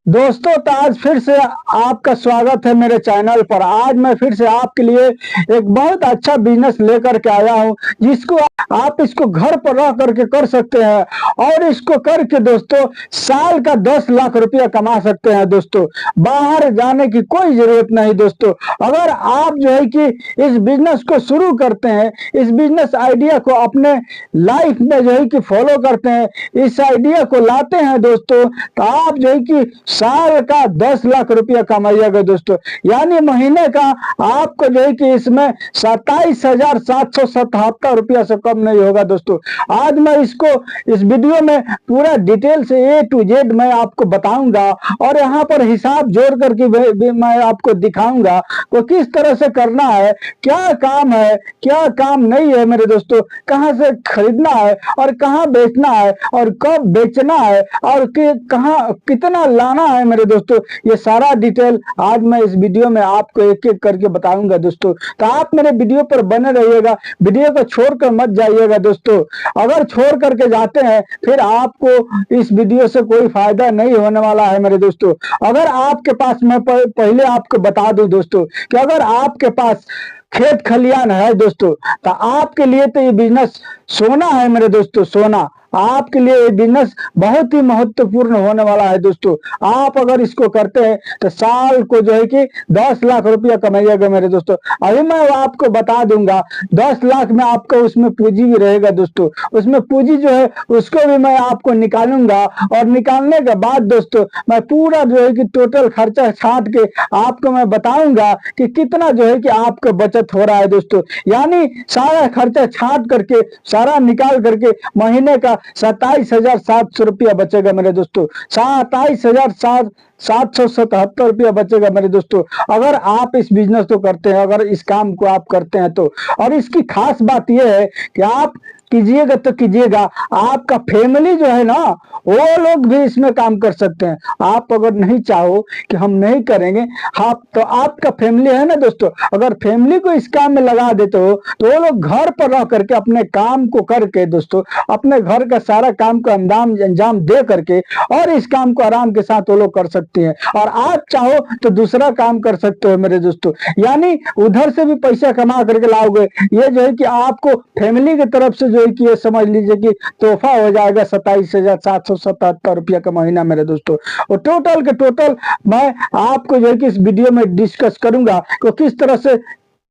दोस्तों, तो आज फिर से आपका स्वागत है मेरे चैनल पर। आज मैं फिर से आपके लिए एक बहुत अच्छा बिजनेस लेकर के आया हूं, जिसको आप इसको घर पर रह करके कर सकते हैं और इसको करके दोस्तों साल का 10 लाख रुपया कमा सकते हैं। दोस्तों, बाहर जाने की कोई जरूरत नहीं। दोस्तों, अगर आप जो है कि इस बिजनेस को शुरू करते हैं, इस बिजनेस आइडिया को अपने लाइफ में जो है कि फॉलो करते हैं, इस आइडिया को लाते हैं दोस्तों, तो आप जो है कि साल का 10 लाख रुपया कमाइएगा दोस्तों। यानी महीने का आपको जो है कि इसमें 27,777 रुपया से कम नहीं होगा दोस्तों। आज मैं इसको इस वीडियो में पूरा डिटेल से A to Z मैं आपको बताऊंगा और यहाँ पर हिसाब जोड़ करके मैं आपको दिखाऊंगा को किस तरह से करना है, क्या काम है क्या काम नहीं है मेरे दोस्तों, कहाँ से खरीदना है और कहाँ बेचना है और कब बेचना है और कहाँ कितना लाना है मेरे दोस्तों। ये सारा डिटेल आज मैं इस वीडियो में आपको एक एक करके बताऊंगा दोस्तों। तो आप मेरे वीडियो पर बने रहिएगा, वीडियो को छोड़कर मत जाइएगा दोस्तों। अगर छोड़ करके जाते हैं फिर आपको इस वीडियो से कोई फायदा नहीं होने वाला है मेरे दोस्तों। अगर आपके पास, मैं पहले आपको बता दूं दोस्तों कि अगर आपके पास खेत खलियान है दोस्तों, तो आपके लिए तो ये बिजनेस सोना है मेरे दोस्तों, सोना। आपके लिए ये बिजनेस बहुत ही महत्वपूर्ण होने वाला है दोस्तों। आप अगर इसको करते हैं तो साल को जो है कि 10 लाख रुपया कमाइएगा मेरे दोस्तों। अभी मैं आपको बता दूंगा, 10 लाख में आपको उसमें पूंजी भी रहेगा दोस्तों। उसमें पूंजी जो है उसको भी मैं आपको निकालूंगा और निकालने के बाद दोस्तों मैं पूरा जो है कि टोटल खर्चा छाट के आपको मैं बताऊंगा कि कितना जो है कि आपका बचत हो रहा है दोस्तों। यानी सारा खर्चा छाट करके, सारा निकाल करके महीने का 27,700 रुपया बचेगा मेरे दोस्तों। 27,777 रुपया बचेगा मेरे दोस्तों, अगर आप इस बिजनेस को करते हैं, अगर इस काम को आप करते हैं तो। और इसकी खास बात यह है कि आप कीजिएगा तो कीजिएगा, आपका फैमिली जो है ना, वो लोग भी इसमें काम कर सकते हैं। आप अगर नहीं चाहो कि हम नहीं करेंगे, आप तो आपका फैमिली है ना दोस्तों, अगर फैमिली को इस काम में लगा देते हो तो वो लोग घर पर रह करके अपने काम को करके दोस्तों, अपने घर का सारा काम को अंजाम दे करके और इस काम को आराम के साथ वो लोग कर सकते हैं। और आप चाहो तो दूसरा काम कर सकते हो मेरे दोस्तों, यानी उधर से भी पैसा कमा करके लाओगे। ये जो है कि आपको फैमिली की तरफ से जो है कि ये समझ लीजिए कि तोहफा हो जाएगा 27,777 रुपया का महीना मेरे दोस्तों। और टोटल के टोटल मैं आपको जो है कि इस वीडियो में डिस्कस करूंगा कि किस तरह से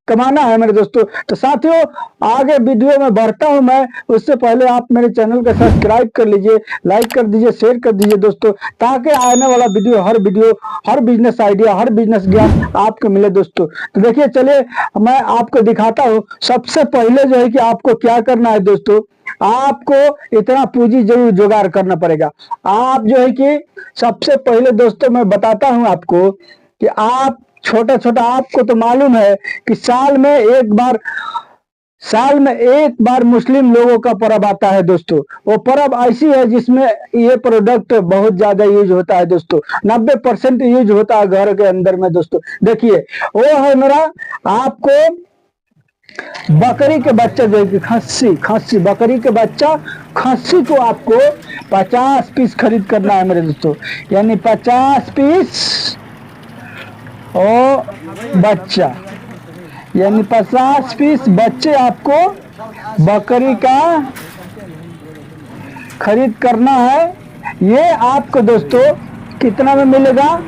कमाना है मेरे दोस्तों। तो साथियों, आगे वीडियो में बढ़ता हूं मैं, उससे पहले आप मेरे चैनल को सब्सक्राइब कर लीजिए, लाइक कर दीजिए, शेयर कर दीजिए दोस्तों, ताकि आने वाला वीडियो, हर बिजनेस आइडिया, हर बिजनेस ज्ञान आपको मिले दोस्तों। तो देखिए, चलिए मैं आपको दिखाता हूँ। सबसे पहले जो है कि आपको क्या करना है दोस्तों, आपको इतना पूंजी जरूर जुगाड़ करना पड़ेगा। आप जो है कि सबसे पहले दोस्तों मैं बताता हूं आपको कि आप छोटा छोटा, आपको तो मालूम है कि साल में एक बार मुस्लिम लोगों का पर्व आता है दोस्तों। वो पर्व ऐसी है जिसमें ये प्रोडक्ट बहुत ज्यादा यूज होता है दोस्तों, 90% यूज होता है घर के अंदर में दोस्तों। देखिए, वो है मेरा, आपको बकरी के बच्चा जो है, खस्सी बकरी के बच्चा, खस्सी को आपको 50 पीस खरीद करना है मेरे दोस्तों। यानी 50 पीस और बच्चा, यानी 50 पीस बच्चे आपको बकरी का खरीद करना है। ये आपको दोस्तों कितना में मिलेगा,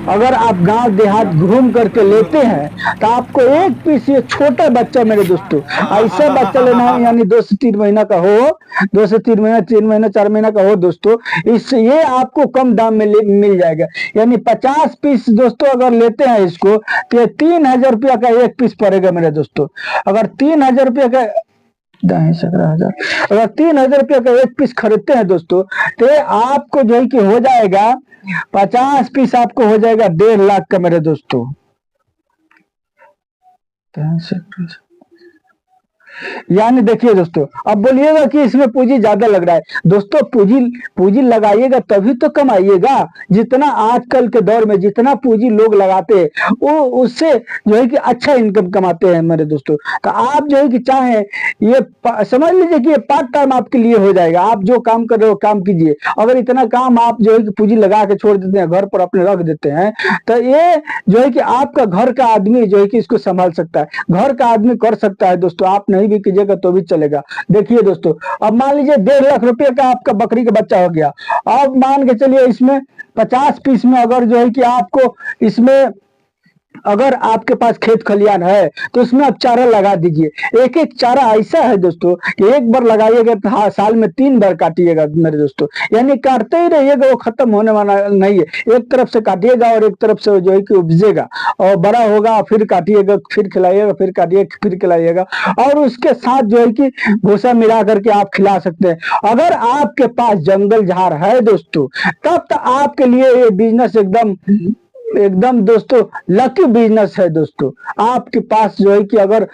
अगर आप गांव देहात घूम करके लेते हैं तो आपको एक पीस, ये छोटा बच्चा मेरे दोस्तों, ऐसा बच्चा लेना है यानी 2 से 3 महीना का हो, 2 से 3 महीना, 3 महीना 4 महीना का हो दोस्तों। इससे ये आपको कम दाम में मिल जाएगा। यानी 50 पीस दोस्तों अगर लेते हैं इसको तो 3,000 रुपया का एक पीस पड़ेगा मेरे दोस्तों। अगर 3,000 रुपया का, अगर 3,000 रुपया का एक पीस खरीदते हैं दोस्तों, तो आपको जो है कि हो जाएगा 50 पीस, आपको हो जाएगा 1.5 लाख का मेरे दोस्तों। यानी देखिए दोस्तों, अब बोलिएगा कि इसमें पूंजी ज्यादा लग रहा है। दोस्तों पूंजी पूंजी लगाइएगा तभी तो कमाइएगा। जितना आजकल के दौर में जितना पूंजी लोग लगाते हैं वो उससे जो है कि अच्छा इनकम कमाते हैं मेरे दोस्तों। तो आप जो है कि चाहे ये समझ लीजिए कि ये पार्ट टाइम आपके लिए हो जाएगा। आप जो काम कर रहे हो काम कीजिए। अगर इतना काम आप जो है कि पूंजी लगा के छोड़ देते हैं, घर पर अपने रख देते हैं, तो ये जो है कि आपका घर का आदमी जो है कि इसको संभाल सकता है, घर का आदमी कर सकता है दोस्तों। आप नहीं भी कीजिएगा तो भी चलेगा। देखिए दोस्तों, अब मान लीजिए 1.5 लाख रुपए का आपका बकरी का बच्चा हो गया। अब मान के चलिए इसमें 50 पीस में अगर जो है कि आपको इसमें अगर आपके पास खेत खलियान है तो उसमें आप चारा लगा दीजिए। एक एक चारा ऐसा है दोस्तों कि एक बार लगाइएगा तो हाँ, साल में 3 बार काटिएगा मेरे दोस्तों। यानी काटते ही रहिएगा, वो खत्म होने वाला नहीं है। एक तरफ से काटिएगा और एक तरफ से जो है कि उपजेगा और बड़ा होगा, फिर काटिएगा, फिर खिलाइएगा, फिर काटिएगा, फिर खिलाइएगा। और उसके साथ जो है कि भूसा मिला करके आप खिला सकते हैं। अगर आपके पास जंगल झाड़ है दोस्तों, तब तो आपके लिए ये बिजनेस एकदम एकदम दोस्तों लकी बिजनेस है दोस्तों। आपके पास जो है कि अगर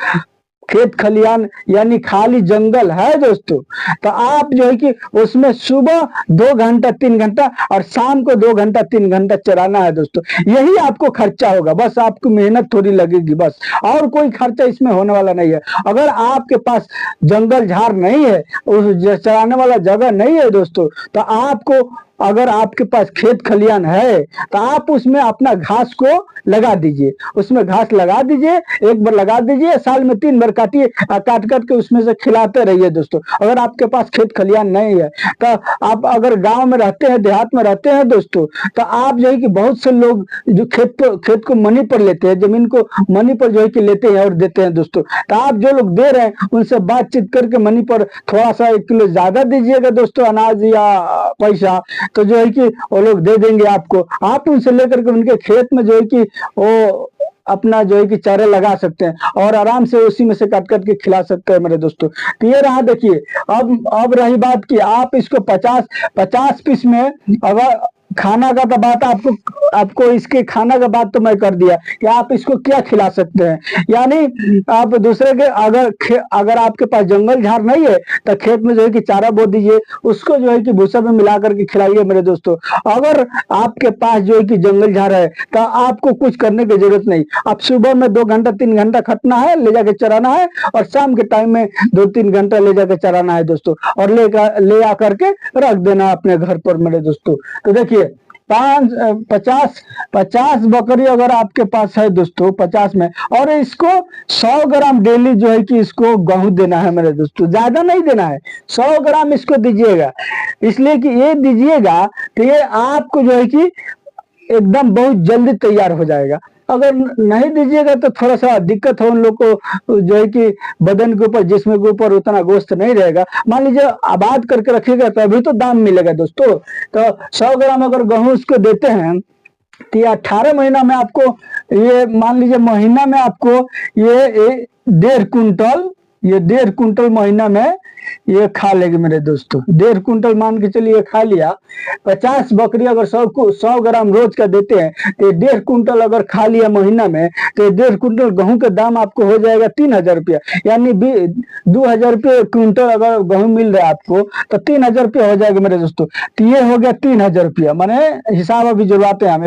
खेत खलियान यानी खाली जंगल है दोस्तों, तो आप जो है कि उसमें सुबह 2 घंटा 3 घंटा और शाम को 2 घंटा 3 घंटा चराना है दोस्तों। यही आपको खर्चा होगा, बस आपको मेहनत थोड़ी लगेगी बस, और कोई खर्चा इसमें होने वाला नहीं है। अगर आपके पास जंगल झाड़ नहीं है, उस चराने वाला जगह नहीं है दोस्तों, तो आपको अगर आपके पास खेत खलियान है तो आप उसमें अपना घास को लगा दीजिए। उसमें घास लगा दीजिए, एक बार लगा दीजिए, साल में 3 बार काटिए, काट के उसमें से खिलाते रहिए दोस्तों। अगर आपके पास खेत खलियान नहीं है तो आप अगर गांव में रहते हैं, देहात में रहते हैं दोस्तों, तो आप जो है कि बहुत से लोग जो खेत को मनी पर लेते हैं, जमीन को मनी पर जो है कि लेते हैं और देते हैं दोस्तों। तो आप जो लोग दे रहे हैं उनसे बातचीत करके मनी पर थोड़ा सा 1 किलो ज्यादा दीजिएगा दोस्तों, अनाज या पैसा, तो जो है कि वो लोग दे देंगे आपको। आप उनसे लेकर के उनके खेत में जो है कि वो अपना जो है कि चारे लगा सकते हैं और आराम से उसी में से काट के खिला सकते हैं मेरे दोस्तों। तो ये रहा देखिए। अब रही बात कि आप इसको 50 पीस में अगर खाना का तो बात आपको इसके खाना का बात तो मैं कर दिया कि आप इसको क्या खिला सकते हैं। यानी आप दूसरे के अगर आपके पास जंगल झाड़ नहीं है तो खेत में जो है कि चारा बो दीजिए, उसको जो है कि भूसा में मिला करके खिलाइए मेरे दोस्तों। अगर आपके पास जो है कि जंगल झाड़ है तो आपको कुछ करने की जरूरत नहीं। आप सुबह में 2 घंटा 3 घंटा खटना है, ले जाके चराना है, और शाम के टाइम में 2-3 घंटा ले जाके चराना है दोस्तों, और ले आकर के रख देना अपने घर पर मेरे दोस्तों। तो देखिए 50 बकरी अगर आपके पास है दोस्तों 50 में, और इसको 100 ग्राम डेली जो है कि इसको गेहूं देना है मेरे दोस्तों, ज्यादा नहीं देना है, 100 ग्राम इसको दीजिएगा। इसलिए कि ये दीजिएगा तो ये आपको जो है कि एकदम बहुत जल्दी तैयार हो जाएगा। अगर नहीं दीजिएगा तो थोड़ा सा दिक्कत हो उन लोग को जो है कि बदन के ऊपर, जिस्म के ऊपर उतना गोश्त नहीं रहेगा। मान लीजिए आबाद करके रखिएगा तभी तो दाम मिलेगा दोस्तों। तो 100 ग्राम अगर गेहूं उसको देते हैं तो ये 18 महीना में आपको, ये मान लीजिए महीना में आपको ये 1.5 कुंटल महीना में ये खा लेगी मेरे दोस्तों। 1.5 कुंटल मान के चलिए खा लिया। 50 बकरी अगर 100 ग्राम रोज का देते हैं तो 1.5 कुंटल अगर खा लिया महीना में, तो 1.5 कुंटल गेहूं का दाम आपको हो जाएगा 3,000 रुपया। यानी 2,000 रुपये क्विंटल अगर गेहूं मिल रहा है आपको तो 3,000 रुपया हो जाएगा मेरे दोस्तों। तो ये हो गया 3,000 रुपया, माने हिसाब अभी जुड़वाते हैं हम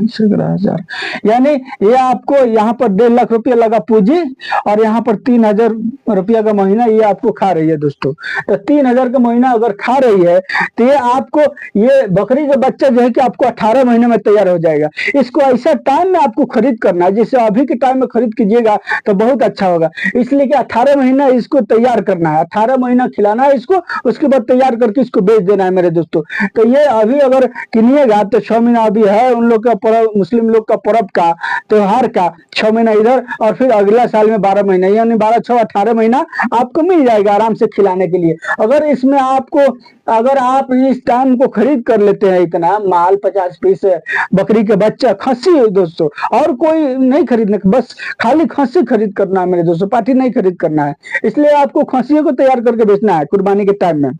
11,000, यानी ये आपको यहाँ पर 1.5 लाख रुपया लगा पूंजी, और यहाँ पर 3,000 रुपया का महीना ये आपको खा रही है दोस्तों। तो 3,000 का महीना अगर खा रही है तो ये आपको, ये बकरी का बच्चा जो है कि आपको 18 महीने में तैयार हो जाएगा। इसको ऐसा टाइम में आपको खरीद करना है, जैसे अभी के टाइम में खरीद कीजिएगा तो बहुत अच्छा होगा। इसलिए कि 18 महीना इसको तैयार करना है, 18 महीना खिलाना है इसको, उसके बाद तैयार करके इसको बेच देना है मेरे दोस्तों। तो ये अभी अगर किनिएगा तो 6 महीना अभी है उन लोग का पर्व, मुस्लिम लोग का पर्व का त्योहार का 6 महीना इधर, और फिर अगला साल में 12 महीना, यानी 12 6 18 महीना आपको मिल जाएगा आराम से खिलाने के लिए। अगर इसमें आपको, अगर आप इस टाइम को खरीद कर लेते हैं इतना माल, 50 पीस बकरी के बच्चा, खस्सी दोस्तों, और कोई नहीं खरीदने, बस खाली खस्सी खरीद करना है मेरे दोस्तों, पाठी नहीं खरीद करना है। इसलिए आपको खस्सियों को तैयार करके बेचना है। कुर्बानी के टाइम में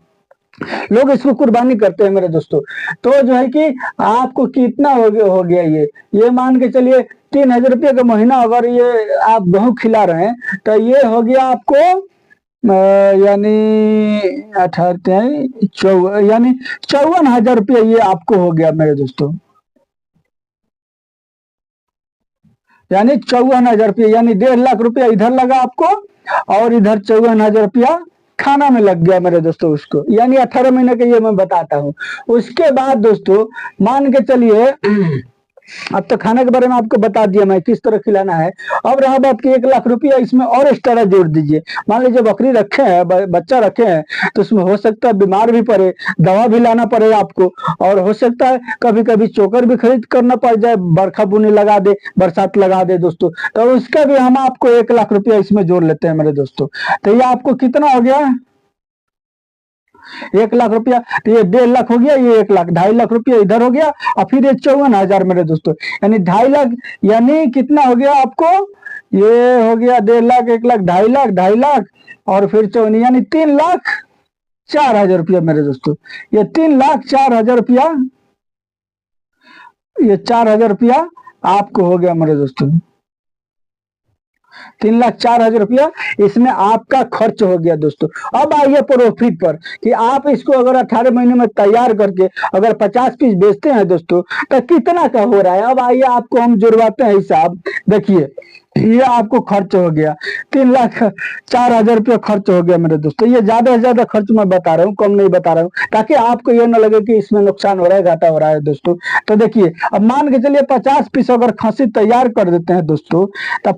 लोग इसको कुर्बानी करते हैं मेरे दोस्तों। तो जो है कि आपको कितना हो गया ये मान के चलिए 3,000 रुपये का महीना अगर ये आप गेहूं खिला रहे हैं तो ये हो गया आपको यानी 18 यानी 54,000 रुपया ये आपको हो गया मेरे दोस्तों। यानी 54,000 रुपया, यानी 1.5 लाख रुपया इधर लगा आपको और इधर 54,000 रुपया खाना में लग गया मेरे दोस्तों उसको। यानी 18 महीने के ये मैं बताता हूँ। उसके बाद दोस्तों मान के चलिए अब तो खाने के बारे में आपको बता दिया मैं किस तरह खिलाना है। अब रहा बात कि 1 लाख रुपया इसमें और एक्स्ट्रा जोड़ दीजिए। मान लीजिए बकरी रखे हैं, बच्चा रखे हैं, तो उसमें हो सकता है बीमार भी पड़े, दवा भी लाना पड़े आपको, और हो सकता है कभी कभी चोकर भी खरीद करना पड़ जाए, बरखा बुनी लगा दे, बरसात लगा दे दोस्तों, तो उसका भी हम आपको 1 लाख रुपया इसमें जोड़ लेते हैं मेरे दोस्तों। तो ये आपको कितना हो गया? 1 लाख रुपया। तो ये 1.5 लाख हो गया, ये 1 लाख, 2.5 लाख रुपया इधर हो गया, और फिर ये 54,000 मेरे दोस्तों, यानी 2.5 लाख, यानी कितना हो गया आपको? ये हो गया 1.5 लाख, 1 लाख, 2.5 लाख, 2.5 लाख और फिर 54, यानी 3,04,000 रुपया मेरे दोस्तों। ये 3,04,000 रुपया, ये 4,000 रुपया आपको हो गया मेरे दोस्तों। 3,04,000 रुपया इसमें आपका खर्च हो गया दोस्तों। अब आइए प्रॉफिट पर कि आप इसको अगर 18 महीने में तैयार करके अगर 50 पीस बेचते हैं दोस्तों तो कितना का हो रहा है। अब आइए आपको हम जुड़वाते हैं हिसाब। देखिए ये आपको खर्च हो गया 3,04,000 रुपया खर्च हो गया मेरे दोस्तों। ये ज्यादा से ज्यादा खर्च मैं बता रहा हूँ, कम नहीं बता रहा हूँ, ताकि आपको ये ना लगे कि इसमें नुकसान हो रहा है, घाटा हो रहा है दोस्तों। तो देखिए अब मान के चलिए 50 पीस अगर खस्सी तैयार कर देते हैं दोस्तों, तो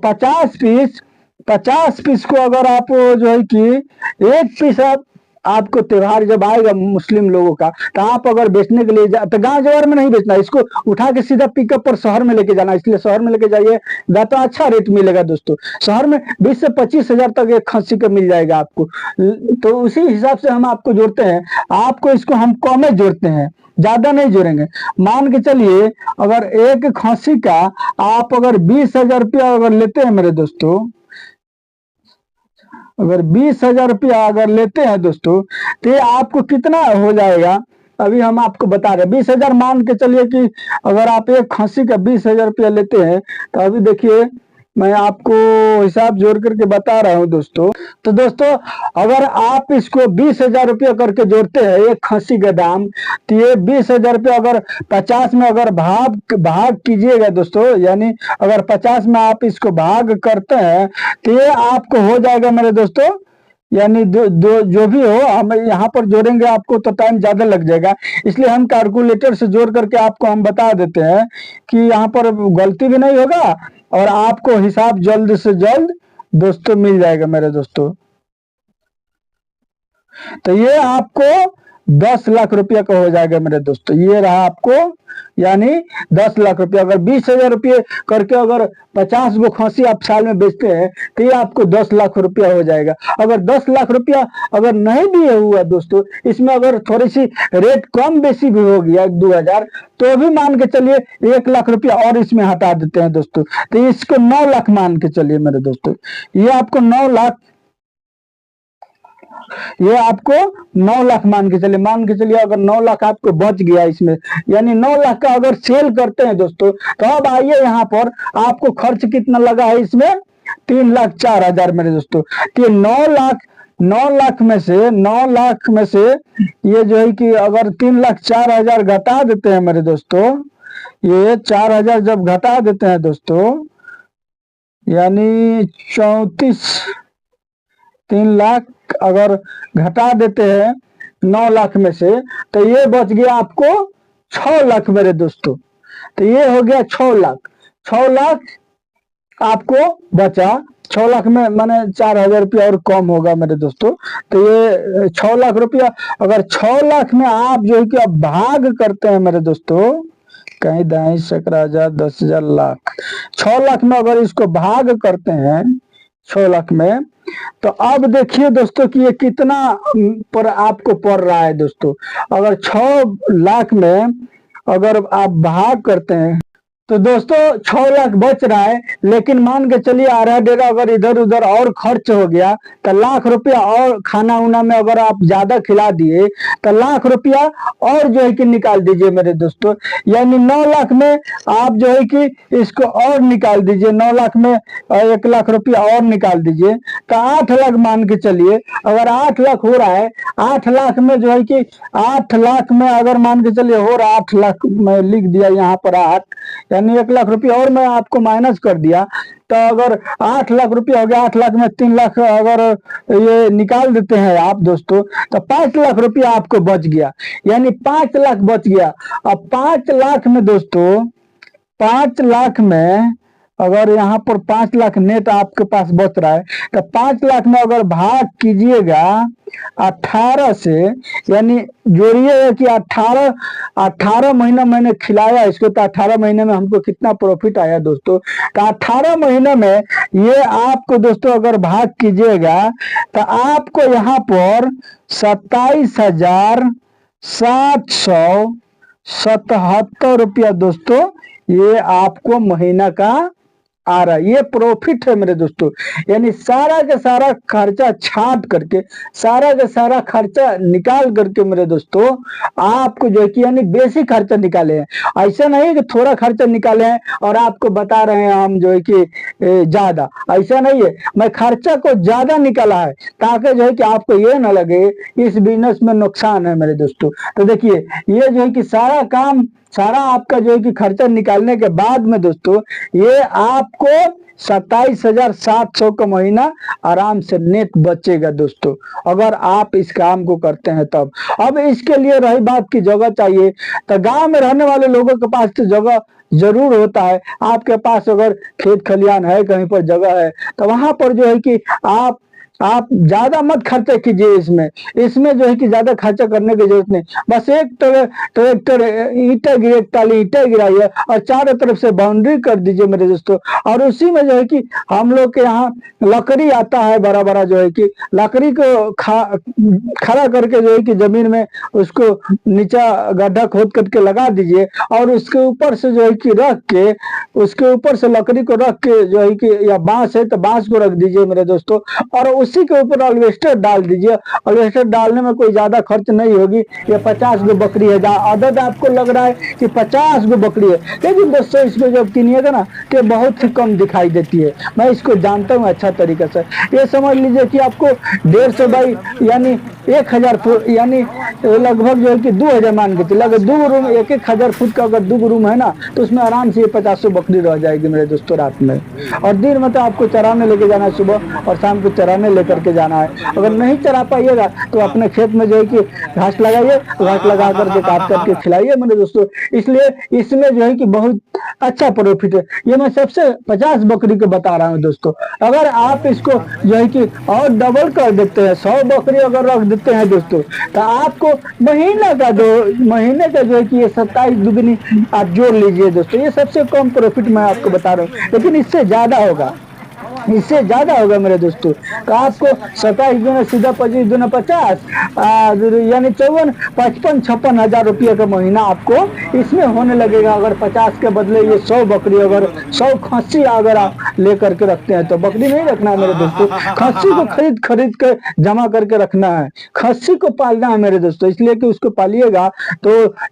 50 पीस को अगर आप जो है कि एक पीस आपको त्योहार जब आएगा मुस्लिम लोगों का, तो आप अगर बेचने के लिए तो गांव जवार में नहीं बेचना, इसको उठा के सीधा पिकअप पर शहर में लेके जाना। इसलिए शहर में लेके जाइएगा तो अच्छा रेट मिलेगा दोस्तों। शहर में 20 से 25 हजार तक एक खस्सी का मिल जाएगा आपको। तो उसी हिसाब से हम आपको जोड़ते हैं, आपको इसको हम कम में जोड़ते हैं, ज्यादा नहीं जोड़ेंगे। मान के चलिए अगर एक खस्सी का आप अगर 20,000 रुपया अगर लेते हैं मेरे दोस्तों, अगर 20,000 रुपया अगर लेते हैं दोस्तों, तो ये आपको कितना हो जाएगा अभी हम आपको बता रहे हैं। 20,000 मान के चलिए कि अगर आप एक खस्सी का 20,000 रुपया लेते हैं, तो अभी देखिए मैं आपको हिसाब जोड़ करके बता रहा हूं दोस्तों। तो दोस्तों अगर आप इसको 20,000 रुपया करके जोड़ते हैं एक खस्सी का दाम, तो ये 20,000 रुपया अगर 50 में अगर भाग कीजिएगा दोस्तों, यानी अगर 50 में आप इसको भाग करते हैं, तो ये आपको हो जाएगा मेरे दोस्तों, यानी जो भी हो हम यहाँ पर जोड़ेंगे आपको तो टाइम ज्यादा लग जाएगा, इसलिए हम कैलकुलेटर से जोड़ करके आपको हम बता देते हैं कि यहाँ पर गलती भी नहीं होगा और आपको हिसाब जल्द से जल्द दोस्तों मिल जाएगा मेरे दोस्तों। तो ये आपको 10 लाख रुपया का हो जाएगा मेरे दोस्तों। ये रहा आपको यानी 10 लाख रुपया। अगर 20,000 रुपये करके अगर 50 गो खस्सी आप साल में बेचते हैं, तो ये आपको 10 लाख रुपया हो जाएगा। अगर 10 लाख रुपया अगर नहीं भी हुआ दोस्तों, इसमें अगर थोड़ी सी रेट कम बेसी भी हो गया 2,000, तो भी मान के चलिए 1 लाख रुपया और इसमें हटा देते हैं दोस्तों, तो इसको 9 लाख मान के चलिए मेरे दोस्तों। ये आपको 9 लाख, ये आपको 9 लाख मान के चलिए अगर 9 लाख आपको बच गया इसमें, यानी 9 लाख का अगर सेल करते हैं दोस्तों, तो अब आइए यहाँ पर आपको खर्च कितना लगा है इसमें, 3,04,000 मेरे दोस्तों। तो 9 लाख में से ये जो है कि अगर 3,04,000 घटा देते हैं मेरे दोस्तों, ये 4,000 जब घटा देते हैं दोस्तों, यानी 3 लाख अगर घटा देते हैं 9 लाख में से, तो ये बच गया आपको 6 लाख मेरे दोस्तों। तो ये हो गया 6 लाख। 6 लाख आपको बचा, 6 लाख में माने 4,000 रुपया और कम होगा मेरे दोस्तों। तो ये 6 लाख रुपया, अगर 6 लाख में आप जो है कि अब भाग करते हैं मेरे दोस्तों, कहीं 10,000, 10,000 लाख, 6 लाख में अगर इसको भाग करते हैं 6 लाख में, तो अब देखिए दोस्तों कि ये कितना पर आपको पड़ रहा है दोस्तों। अगर 6 लाख में अगर आप भाग करते हैं तो दोस्तों 6 लाख बच रहा है, लेकिन मान के चलिए आधा डेरा अगर इधर उधर और खर्च हो गया तो लाख रुपया और खाना उना में अगर आप ज्यादा खिला दिए तो लाख रुपया और जो है कि निकाल दीजिए मेरे दोस्तों। यानी 9 लाख में आप जो है कि इसको और निकाल दीजिए, 9 लाख में 1 लाख रुपया और निकाल दीजिए तो 8 लाख मान के चलिए। अगर 8 लाख हो रहा है, 8 लाख में जो है कि 8 लाख में अगर मान के चलिए हो रहा है 8 लाख, मैं लिख दिया यहाँ पर 8, यानी 1 लाख रुपया और मैं आपको माइनस कर दिया। तो अगर 8 लाख रुपया हो गया, 8 लाख में 3 लाख अगर ये निकाल देते हैं आप दोस्तों तो 5 लाख रुपया आपको बच गया, यानी 5 लाख बच गया। अब 5 लाख में दोस्तों, 5 लाख में अगर यहाँ पर 5 लाख नेट आपके पास बच रहा है तो 5 लाख में अगर भाग कीजिएगा 18 से, यानी जोड़िएगा कि 18 महीना मैंने खिलाया इसको तो 18 महीने में हमको कितना प्रॉफिट आया दोस्तों। तो 18 महीने में ये आपको दोस्तों अगर भाग कीजिएगा तो आपको यहाँ पर 27,777 रुपया दोस्तों ये आपको महीना का आ रहा है। ये प्रॉफिट है मेरे दोस्तों, यानी सारा का सारा खर्चा छाट करके, सारा का सारा खर्चा निकाल करके मेरे दोस्तों आपको जो है कि यानी बेसिक खर्चा निकाले हैं। ऐसा नहीं कि थोड़ा खर्चा निकाले हैं और आपको बता रहे हैं हम जो है कि ज्यादा, ऐसा नहीं है। मैं खर्चा को ज्यादा निकाला है ताकि जो है कि आपको ये ना लगे इस बिजनेस में नुकसान है मेरे दोस्तों। तो देखिए ये जो है कि सारा काम, सारा आपका जो है कि खर्चा निकालने के बाद में दोस्तों ये आपको 27,700 का महीना आराम से नेट बचेगा दोस्तों, अगर आप इस काम को करते हैं तब। अब इसके लिए रही बात की जगह चाहिए, तो गांव में रहने वाले लोगों के पास तो जगह जरूर होता है। आपके पास अगर खेत खलियान है, कहीं पर जगह है तो वहां पर जो है कि आप ज्यादा मत खर्चा कीजिए इसमें जो है कि ज्यादा खर्चा करने की जरूरत नहीं। बस एक ट्रैक्टर ईंटा गिराइए और चारों तरफ से बाउंड्री कर दीजिए मेरे दोस्तों। और उसी में जो है कि हम लोग के यहाँ लकड़ी आता है बड़ा बड़ा, जो है कि लकड़ी को खड़ा करके जो है कि जमीन में उसको नीचा गड्ढा खोद करके लगा दीजिए और उसके ऊपर से जो है कि रख के, उसके ऊपर से लकड़ी को रख के जो है कि, या बांस है तो बांस को रख दीजिए मेरे दोस्तों, और उसी के ऊपर अल्वेस्टर डाल दीजिए। अल्वेस्टर डालने में कोई ज्यादा खर्च नहीं होगी। ये 50 गो बकरी है, आदत आपको लग रहा है कि 50 गो बकरी है, लेकिन दोस्तों इसको जब कीनिएगा ना तो बहुत ही कम दिखाई देती है। मैं इसको जानता हूँ अच्छा तरीके से। ये समझ लीजिए कि आपको 150 बाई यानी 1000 फुट, यानी लगभग जो है कि 2000 मान के चलिए। अगर 2 रूम 1000 फुट का अगर 2 रूम है ना तो उसमें आराम से 50 बकरी रह जाएगी मेरे दोस्तों रात में। और दिन में तो आपको चराने लेके जाना है, सुबह और शाम को चराने लेकर के जाना है। अगर नहीं चरा पाइएगा तो अपने खेत में जो है कि घास लगाइए, घास लगा करके काट करके खिलाइए मेरे दोस्तों। इसलिए इसमें जो है कि बहुत अच्छा प्रॉफिट है। ये मैं सबसे 50 बकरी को बता रहा हूँ दोस्तों। अगर आप इसको जो है कि और डबल कर देते हैं, 100 बकरी अगर रख देते हैं दोस्तों तो आपको महीने का जो है कि ये 27 दुगनी आप जोड़ लीजिए दोस्तों। ये सबसे कम प्रॉफिट मैं आपको बता रहा हूँ, लेकिन इससे ज्यादा होगा, इससे ज्यादा होगा मेरे दोस्तों। तो आपको 27 दूना सीधा 25 दूना 50, यानी 54, 55, 56 हजार रुपये का महीना आपको इसमें होने लगेगा। अगर 50 के बदले ये 100 बकरी, अगर 100 खस्सी अगर आप लेकर के रखते हैं तो बकरी नहीं रखना है मेरे दोस्तों, खस्सी को खरीद कर जमा करके रखना है, खस्सी को पालना है मेरे दोस्तों। इसलिए कि उसको पालिएगा तो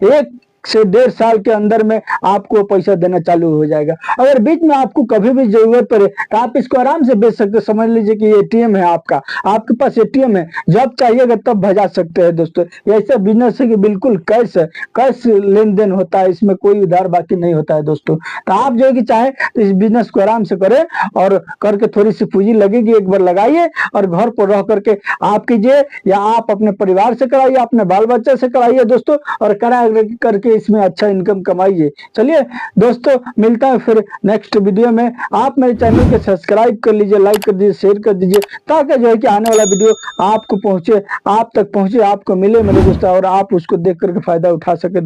1 से 1.5 साल के अंदर में आपको पैसा देना चालू हो जाएगा। अगर बीच में आपको कभी भी जरूरत पड़े तो आप इसको आराम से बेच सकते हैं। समझ लीजिए कि एटीएम है आपका, आपके पास एटीएम है, जब चाहिएगा तब भजा सकते हैं दोस्तों। ये ऐसा बिजनेस है कि बिल्कुल कैश है, कैश लेन देन होता है, इसमें कोई उधार बाकी नहीं होता है दोस्तों। तो आप जो है कि चाहे तो इस बिजनेस को आराम से करें और करके थोड़ी सी पूंजी लगेगी, एक बार लगाइए और घर पर रह करके आप कीजिए, या आप अपने परिवार से कराइए, अपने बाल बच्चे से कराइए दोस्तों, और करा करके इसमें अच्छा इनकम कमाइए। चलिए दोस्तों, मिलता है फिर नेक्स्ट वीडियो में। आप मेरे चैनल को सब्सक्राइब कर लीजिए, लाइक कर दीजिए, शेयर कर दीजिए, ताकि जो है कि आने वाला वीडियो आपको पहुंचे, आप तक पहुंचे, आपको मिले मेरे दोस्तों, और आप उसको देख करके फायदा उठा सके।